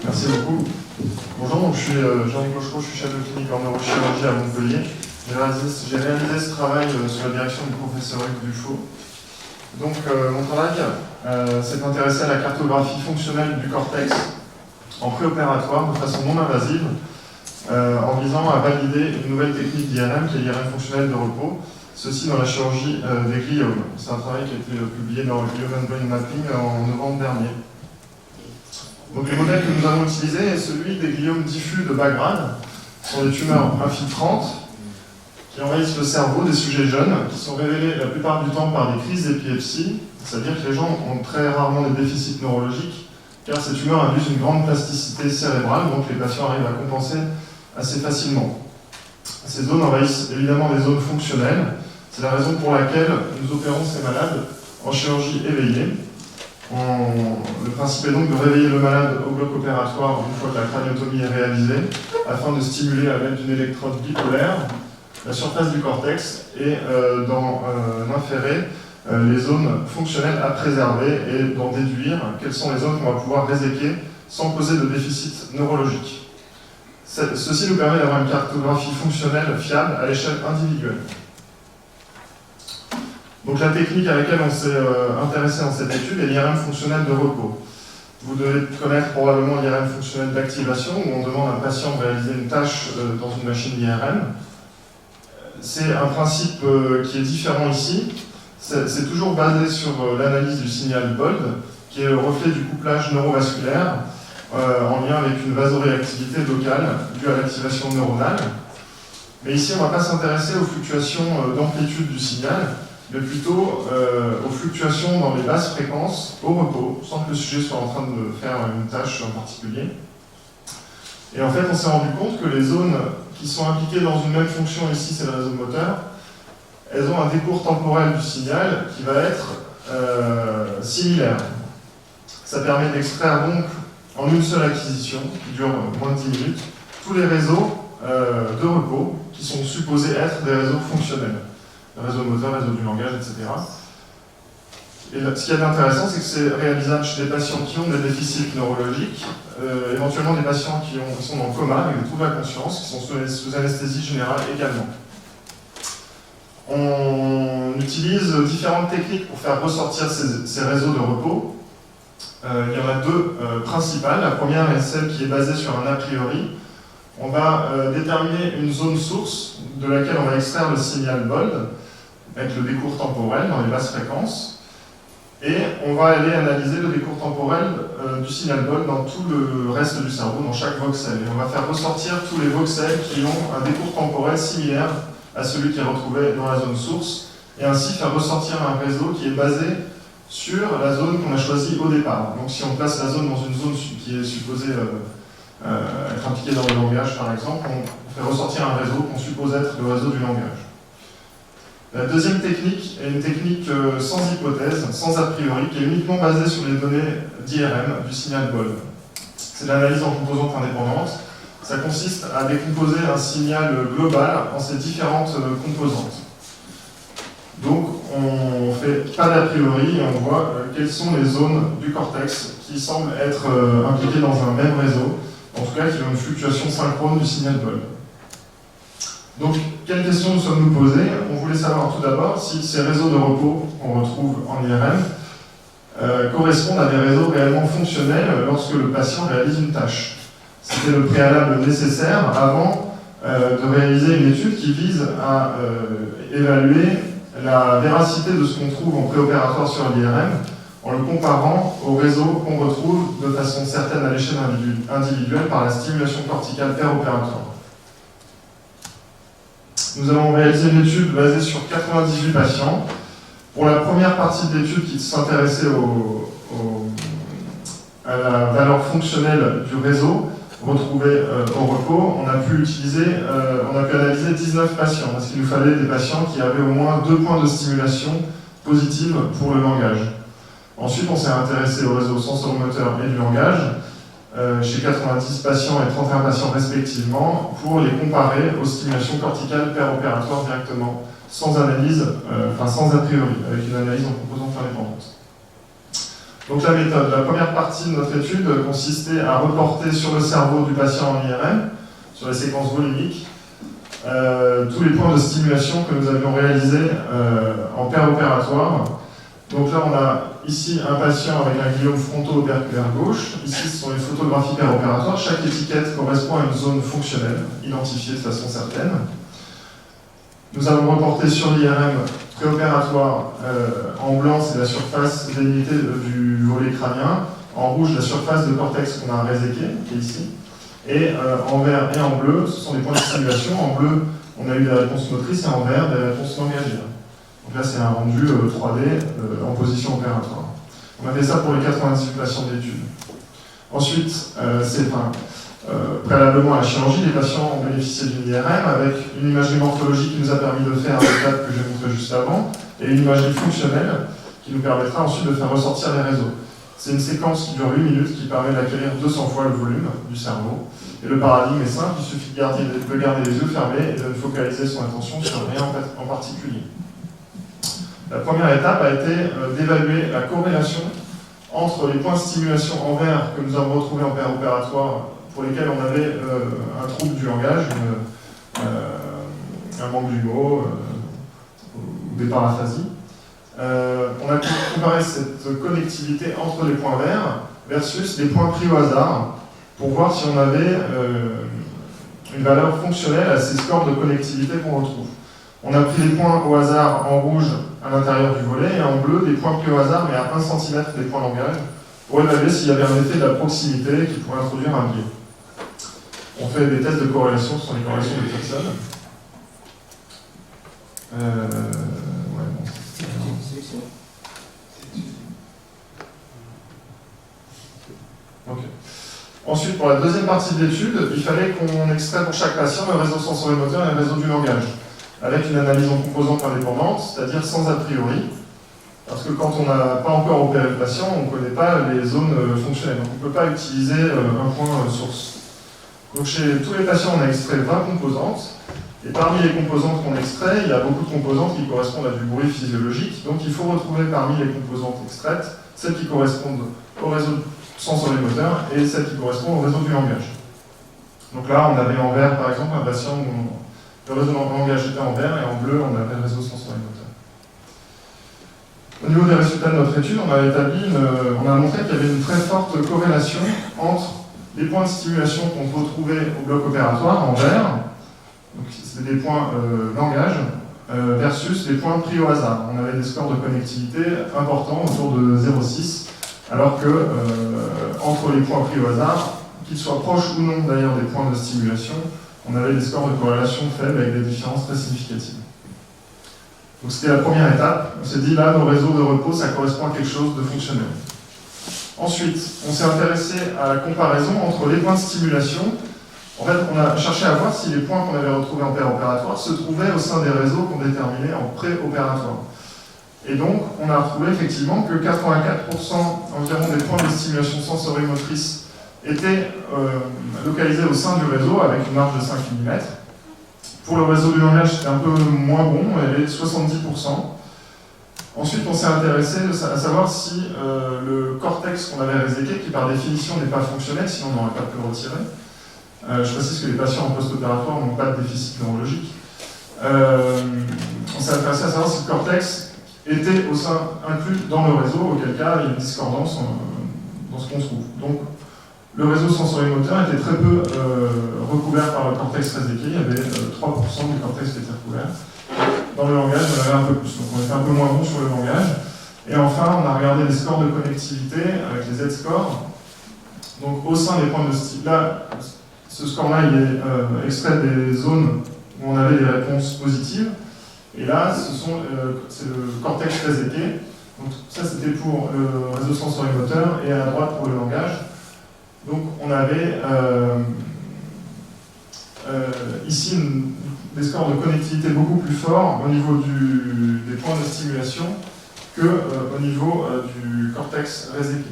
Merci beaucoup. Bonjour, donc je suis Jean-Luc Cochereau, je suis chef de clinique en neurochirurgie à Montpellier. J'ai réalisé ce travail sous la direction du professeur Hugues Dufaux. Donc mon travail s'est intéressé à la cartographie fonctionnelle du cortex en préopératoire de façon non invasive en visant à valider une nouvelle technique d'IRM qui est l'IRM fonctionnel de repos, ceci dans la chirurgie des gliomes. C'est un travail qui a été publié dans le Glioma and Brain Mapping en novembre dernier. Donc le modèle que nous avons utilisé est celui des gliomes diffus de bas grade. Ce sont des tumeurs infiltrantes qui envahissent le cerveau des sujets jeunes, qui sont révélés la plupart du temps par des crises d'épilepsie, c'est-à-dire que les gens ont très rarement des déficits neurologiques, car ces tumeurs induisent une grande plasticité cérébrale, donc les patients arrivent à compenser assez facilement. Ces zones envahissent évidemment des zones fonctionnelles, c'est la raison pour laquelle nous opérons ces malades en chirurgie éveillée. Le principe est donc de réveiller le malade au bloc opératoire une fois que la craniotomie est réalisée, afin de stimuler à l'aide d'une électrode bipolaire la surface du cortex et d'en inférer les zones fonctionnelles à préserver et d'en déduire quelles sont les zones qu'on va pouvoir réséquer sans causer de déficit neurologique. Ceci nous permet d'avoir une cartographie fonctionnelle fiable à l'échelle individuelle. Donc la technique à laquelle on s'est intéressé dans cette étude est l'IRM fonctionnel de repos. Vous devez connaître probablement l'IRM fonctionnel d'activation, où on demande à un patient de réaliser une tâche dans une machine d'IRM. C'est un principe qui est différent ici. C'est toujours basé sur l'analyse du signal BOLD, qui est le reflet du couplage neurovasculaire, en lien avec une vasoréactivité locale due à l'activation neuronale. Mais ici, on ne va pas s'intéresser aux fluctuations d'amplitude du signal, mais plutôt aux fluctuations dans les basses fréquences au repos, sans que le sujet soit en train de faire une tâche en particulier. Et en fait, on s'est rendu compte que les zones qui sont impliquées dans une même fonction, ici c'est le réseau moteur, elles ont un décours temporel du signal qui va être similaire. Ça permet d'extraire donc en une seule acquisition, qui dure moins de 10 minutes, tous les réseaux de repos qui sont supposés être des réseaux fonctionnels. Le réseau moteur, réseau du langage, etc. Et là, ce qui est intéressant, c'est que c'est réalisable chez des patients qui ont des déficits neurologiques, éventuellement des patients qui sont en coma avec des troubles à la conscience, qui sont sous anesthésie générale également. On utilise différentes techniques pour faire ressortir ces réseaux de repos. Il y en a deux principales. La première est celle qui est basée sur un a priori. On va déterminer une zone source de laquelle on va extraire le signal BOLD, avec le décours temporel dans les basses fréquences, et on va aller analyser le décours temporel du signal BOLD dans tout le reste du cerveau, dans chaque voxel. Et on va faire ressortir tous les voxels qui ont un décours temporel similaire à celui qui est retrouvé dans la zone source, et ainsi faire ressortir un réseau qui est basé sur la zone qu'on a choisie au départ. Donc si on place la zone dans une zone qui est supposée être impliquée dans le langage, par exemple, on fait ressortir un réseau qu'on suppose être le réseau du langage. La deuxième technique est une technique sans hypothèse, sans a priori, qui est uniquement basée sur les données d'IRM du signal BOLD. C'est l'analyse en composantes indépendantes. Ça consiste à décomposer un signal global en ses différentes composantes. Donc on ne fait pas d'a priori et on voit quelles sont les zones du cortex qui semblent être impliquées dans un même réseau, en tout cas qui ont une fluctuation synchrone du signal BOLD. Donc, quelles questions nous sommes-nous posées? On voulait savoir tout d'abord si ces réseaux de repos qu'on retrouve en IRM correspondent à des réseaux réellement fonctionnels lorsque le patient réalise une tâche. C'était le préalable nécessaire avant de réaliser une étude qui vise à évaluer la véracité de ce qu'on trouve en préopératoire sur l'IRM en le comparant aux réseaux qu'on retrouve de façon certaine à l'échelle individuelle par la stimulation corticale péropératoire. Nous avons réalisé une étude basée sur 98 patients. Pour la première partie de l'étude qui s'intéressait à la valeur fonctionnelle du réseau retrouvé au repos, on a pu analyser 19 patients, parce qu'il nous fallait des patients qui avaient au moins 2 points de stimulation positive pour le langage. Ensuite, on s'est intéressé au réseau sensoromoteur et du langage, chez 90 patients et 31 patients respectivement, pour les comparer aux stimulations corticales péropératoires directement, sans analyse, sans a priori, avec une analyse en composantes indépendantes. Donc la méthode, la première partie de notre étude consistait à reporter sur le cerveau du patient en IRM, sur les séquences volumiques, tous les points de stimulation que nous avions réalisés en péropératoire. Donc là, on a ici un patient avec un gliome fronto-operculaire gauche. Ici, ce sont les photographies péropératoires. Chaque étiquette correspond à une zone fonctionnelle, identifiée de façon certaine. Nous avons reporté sur l'IRM préopératoire. En blanc, c'est la surface délimitée du volet crânien. En rouge, la surface de cortex qu'on a réséqué, qui est ici. Et en vert et en bleu, ce sont des points de stimulation. En bleu, on a eu des réponses motrices et en vert, des réponses langagières. Donc là, c'est un rendu 3D en position opératoire. On a fait ça pour les 98 patients de l'étude. Ensuite, préalablement à la chirurgie, les patients ont bénéficié d'une IRM avec une imagerie morphologique qui nous a permis de faire l'étape que j'ai montré juste avant et une imagerie fonctionnelle qui nous permettra ensuite de faire ressortir les réseaux. C'est une séquence qui dure 8 minutes qui permet d'acquérir 200 fois le volume du cerveau. Et le paradigme est simple, il suffit de garder les yeux fermés et de focaliser son attention sur rien en particulier. La première étape a été d'évaluer la corrélation entre les points de stimulation en vert que nous avons retrouvés en péropératoire pour lesquels on avait un trouble du langage, un manque du mot, ou des paraphasies. On a comparé cette connectivité entre les points verts versus les points pris au hasard pour voir si on avait une valeur fonctionnelle à ces scores de connectivité qu'on retrouve. On a pris les points au hasard en rouge à l'intérieur du volet et en bleu des points pris au hasard mais à 1 cm des points langage pour évaluer s'il y avait un effet de la proximité qui pourrait introduire un biais. On fait des tests de corrélation, ce sont les corrélations de Pearson. Okay. Ensuite, pour la deuxième partie de l'étude, il fallait qu'on extrait pour chaque patient le réseau sensorimoteur et le réseau du langage, avec une analyse en composantes indépendantes, c'est-à-dire sans a priori, parce que quand on n'a pas encore opéré le patient, on ne connaît pas les zones fonctionnelles, donc on ne peut pas utiliser un point source. Donc chez tous les patients, on a extrait 20 composantes, et parmi les composantes qu'on extrait, il y a beaucoup de composantes qui correspondent à du bruit physiologique, donc il faut retrouver parmi les composantes extraites celles qui correspondent au réseau sensorimoteur et celles qui correspondent au réseau du langage. Donc là, on avait en vert, par exemple, un patient où le réseau du langage était en vert, et en bleu, on avait le réseau sensorimoteur. Au niveau des résultats de notre étude, on a montré qu'il y avait une très forte corrélation entre les points de stimulation qu'on peut trouver au bloc opératoire en vert, donc c'est des points langage, versus les points pris au hasard. On avait des scores de connectivité importants, autour de 0,6, alors que entre les points pris au hasard, qu'ils soient proches ou non d'ailleurs des points de stimulation, on avait des scores de corrélation faibles avec des différences très significatives. Donc c'était la première étape. On s'est dit là, nos réseaux de repos, ça correspond à quelque chose de fonctionnel. Ensuite, on s'est intéressé à la comparaison entre les points de stimulation. En fait, on a cherché à voir si les points qu'on avait retrouvés en péropératoire se trouvaient au sein des réseaux qu'on déterminait en préopératoire. Et donc, on a retrouvé effectivement que 84% environ des points de stimulation sensorimotrice étaient localisés au sein du réseau avec une marge de 5 mm. Pour le réseau du langage, c'était un peu moins bon, il y avait 70%. Ensuite, on s'est intéressé à savoir si le cortex qu'on avait réséqué, qui par définition n'est pas fonctionnel, sinon on n'aurait pas pu le retirer. Je précise que les patients en post-opératoire n'ont pas de déficit neurologique. On s'est intéressé à savoir si le cortex était inclus dans le réseau, auquel cas il y a une discordance dans ce qu'on trouve. Donc, le réseau sensorimoteur était très peu recouvert par le cortex réséqué, il y avait 3% du cortex qui était recouvert. Dans le langage, on avait un peu plus, donc on était un peu moins bon sur le langage. Et enfin, on a regardé les scores de connectivité avec les Z-scores. Donc au sein des points de style, là, ce score-là, il est extrait des zones où on avait des réponses positives. Et là, c'est le cortex réséqué. Donc ça, c'était pour le réseau sensorimoteur, et à droite pour le langage. Donc on avait ici des scores de connectivité beaucoup plus forts au niveau des points de stimulation qu'au niveau du cortex réséqué.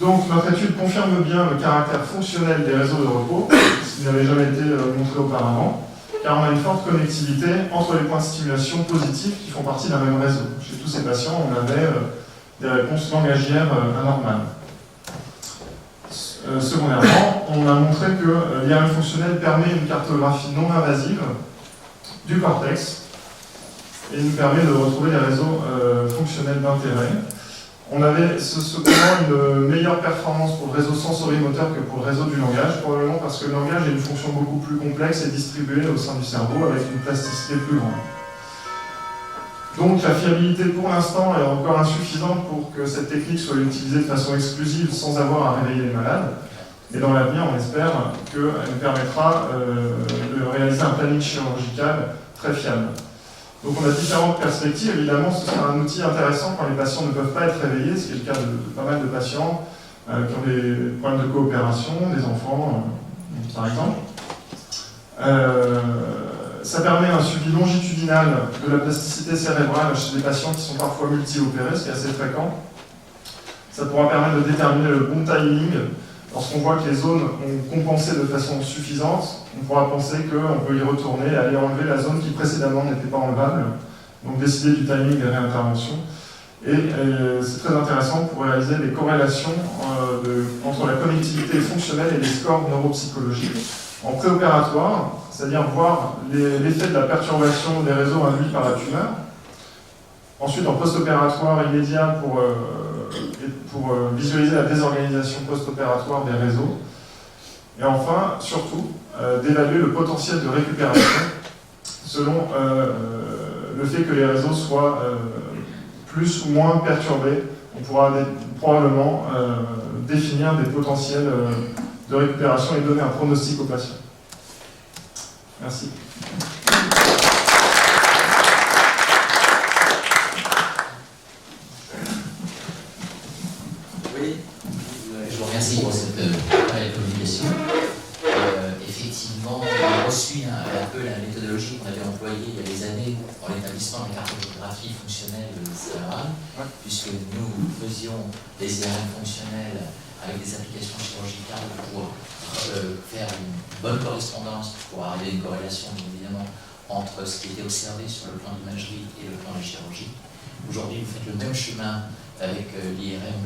Donc notre étude confirme bien le caractère fonctionnel des réseaux de repos, ce qui n'avait jamais été montré auparavant, car on a une forte connectivité entre les points de stimulation positifs qui font partie d'un même réseau. Chez tous ces patients, on avait des réponses langagières anormales. Secondairement, on a montré que l'IRM fonctionnel permet une cartographie non invasive du cortex et nous permet de retrouver les réseaux fonctionnels d'intérêt. On avait cependant une meilleure performance pour le réseau sensorimoteur que pour le réseau du langage, probablement parce que le langage a une fonction beaucoup plus complexe et distribuée au sein du cerveau avec une plasticité plus grande. Donc la fiabilité pour l'instant est encore insuffisante pour que cette technique soit utilisée de façon exclusive sans avoir à réveiller les malades. Et dans l'avenir, on espère qu'elle nous permettra de réaliser un planning chirurgical très fiable. Donc on a différentes perspectives. Évidemment, ce sera un outil intéressant quand les patients ne peuvent pas être réveillés, ce qui est le cas de pas mal de patients qui ont des problèmes de coopération, des enfants, par exemple. Ça permet un suivi longitudinal de la plasticité cérébrale chez des patients qui sont parfois multi-opérés, ce qui est assez fréquent. Ça pourra permettre de déterminer le bon timing. Lorsqu'on voit que les zones ont compensé de façon suffisante, on pourra penser qu'on peut y retourner et aller enlever la zone qui précédemment n'était pas enlevable, donc décider du timing des réinterventions. Et c'est très intéressant pour réaliser des corrélations entre la connectivité fonctionnelle et les scores neuropsychologiques. En préopératoire, c'est-à-dire voir l'effet de la perturbation des réseaux induits par la tumeur. Ensuite, en post-opératoire immédiat pour visualiser la désorganisation post-opératoire des réseaux. Et enfin, surtout, d'évaluer le potentiel de récupération selon le fait que les réseaux soient plus ou moins perturbés. On pourra probablement définir des potentiels de récupération et donner un pronostic aux patients. Merci. Oui, je vous remercie pour cette communication. Effectivement, on a reçu un peu la méthodologie qu'on avait employée il y a des années dans l'établissement de la cartographie fonctionnelle cérébrale, puisque nous faisions des IRM fonctionnels avec des applications chirurgicales pour faire une bonne correspondance, pour arriver à une corrélation évidemment entre ce qui était observé sur le plan de l'imagerie et le plan de la chirurgie. Aujourd'hui, vous faites le même chemin avec l'IRM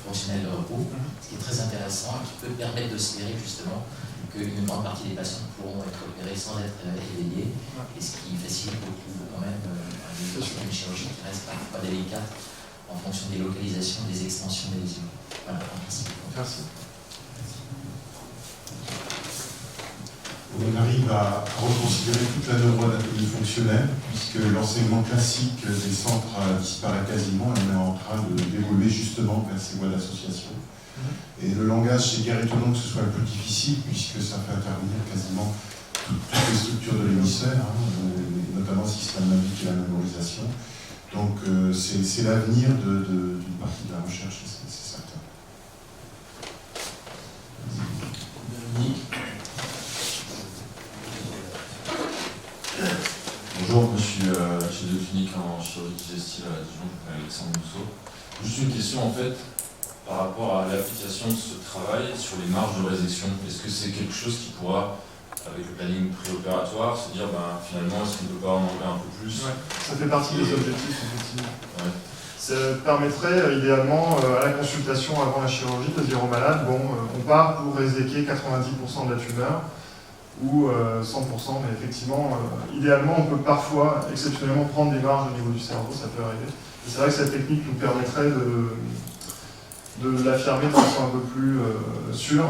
fonctionnel de repos, ce qui est très intéressant et qui peut permettre de s'espérer justement qu'une grande partie des patients pourront être opérés sans être éveillés, et ce qui facilite beaucoup quand même une chirurgie qui reste parfois délicate en fonction des localisations, des extensions des lésions. Voilà, merci. Merci. On arrive à reconsidérer toute la neuroanatomie fonctionnelle, puisque l'enseignement classique des centres disparaît quasiment et on est en train d'évoluer justement vers ces voies d'association. Et le langage, c'est guère étonnant que ce soit le plus difficile, puisque ça fait intervenir quasiment toutes les structures de l'hémisphère, notamment le système limbique et la mémorisation. Donc c'est l'avenir d'une partie de la recherche, c'est certain. Dominique. Bonjour, monsieur chef de clinique en chirurgie digestive à Dijon, je m'appelle Alexandre Mousseau. Juste une question en fait, par rapport à l'application de ce travail sur les marges de résection. Est-ce que c'est quelque chose qui pourra, avec le planning préopératoire, se dire finalement est-ce qu'on ne peut pas en enlever un peu plus? Ça fait partie des objectifs, effectivement. Ouais. Ça permettrait idéalement à la consultation avant la chirurgie de dire au malade, bon, on part pour réséquer 90% de la tumeur, ou 100%, mais effectivement, idéalement, on peut parfois, exceptionnellement, prendre des marges au niveau du cerveau, ça peut arriver. Et c'est vrai que cette technique nous permettrait de l'affirmer de façon un peu plus sûre,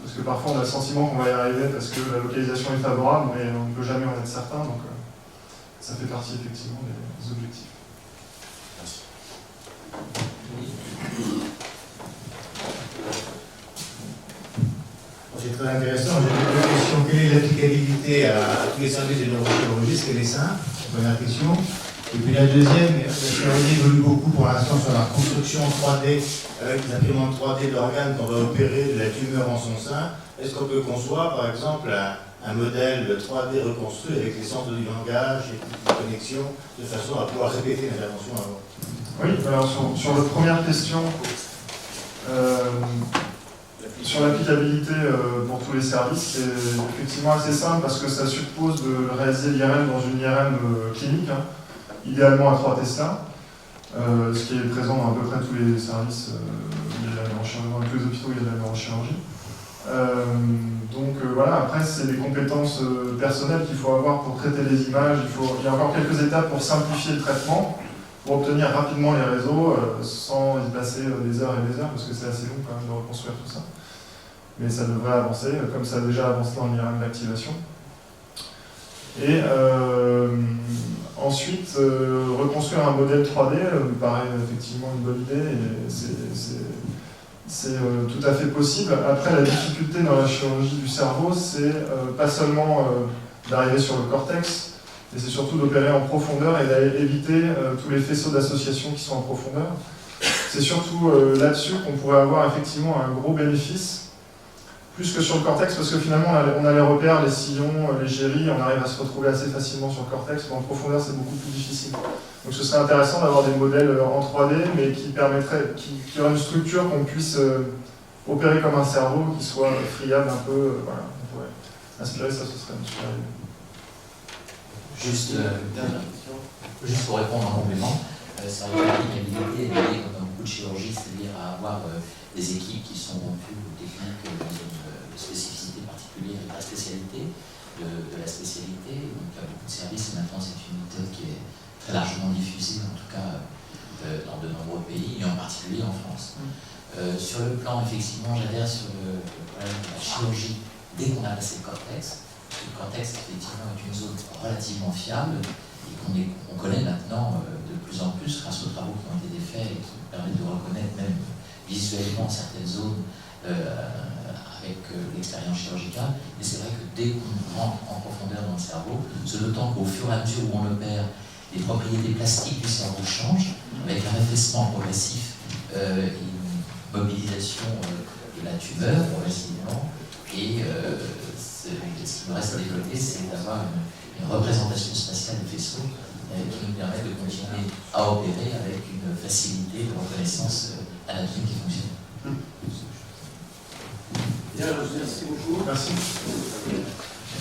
parce que parfois on a le sentiment qu'on va y arriver parce que la localisation est favorable, mais on ne peut jamais en être certain, donc ça fait partie effectivement des objectifs. Merci. C'est très intéressant. J'ai deux questions. Quelle est l'applicabilité à tous les services de neurochirurgie? Ce qu'elle est simple, première question. Et puis la deuxième, la chirurgie évolue beaucoup pour l'instant sur la construction 3D, avec des imprimantes 3D d'organes qu'on va opérer de la tumeur en son sein. Est-ce qu'on peut concevoir, par exemple, un modèle 3D reconstruit avec les centres du langage et toutes les connexions, de façon à pouvoir répéter l'intervention avant? Oui, alors sur la première question, sur l'applicabilité pour tous les services, c'est effectivement assez simple parce que ça suppose de réaliser l'IRM dans une IRM clinique, idéalement à 3 Tesla. ce qui est présent dans à peu près tous les services. Il y a de la neurochirurgie, dans tous les hôpitaux, il y a de la neurochirurgie. Donc voilà, après c'est des compétences personnelles qu'il faut avoir pour traiter les images. Il y a encore quelques étapes pour simplifier le traitement, pour obtenir rapidement les réseaux sans y passer des heures et des heures, parce que c'est assez long quand même de reconstruire tout ça. Mais ça devrait avancer, comme ça a déjà avancé dans l'IRM d'activation. Et ensuite, reconstruire un modèle 3D me paraît effectivement une bonne idée, et c'est tout à fait possible. Après, la difficulté dans la chirurgie du cerveau, c'est pas seulement d'arriver sur le cortex, mais c'est surtout d'opérer en profondeur et d'éviter tous les faisceaux d'association qui sont en profondeur. C'est surtout là-dessus qu'on pourrait avoir effectivement un gros bénéfice, plus que sur le cortex, parce que finalement on a les repères, les sillons, les géries, on arrive à se retrouver assez facilement sur le cortex, mais en profondeur c'est beaucoup plus difficile. Donc ce serait intéressant d'avoir des modèles en 3D, mais qui permettraient, qui auraient une structure qu'on puisse opérer comme un cerveau, qui soit friable un peu, voilà, on pourrait inspirer ça, ce serait une super idée. Juste pour répondre en complément, c'est vrai que l'applicabilité est liée, comme dans beaucoup de chirurgie, c'est-à-dire à avoir des équipes qui sont rompues aux techniques dans une spécificité particulière et la spécialité de la spécialité. Donc il y a beaucoup de services et maintenant c'est une méthode qui est très largement diffusée, en tout cas dans de nombreux pays, et en particulier en France. Sur le plan, effectivement, j'adhère sur le problème de la chirurgie dès qu'on a passé le cortex. Le cortex, effectivement, est une zone relativement fiable et qu'on connaît maintenant de plus en plus grâce aux travaux qui ont été faits et qui permettent de reconnaître même visuellement certaines zones avec l'expérience chirurgicale. Mais c'est vrai que dès qu'on rentre en profondeur dans le cerveau, ce d'autant qu'au fur et à mesure où on opère, les propriétés plastiques du cerveau changent, avec un affaissement progressif et une mobilisation de la tumeur progressivement. Et ce qui nous reste à développer, c'est d'avoir une représentation spatiale de faisceaux qui nous permet de continuer à opérer avec une facilité de reconnaissance anatomique qui fonctionne. Bien, merci beaucoup. Merci.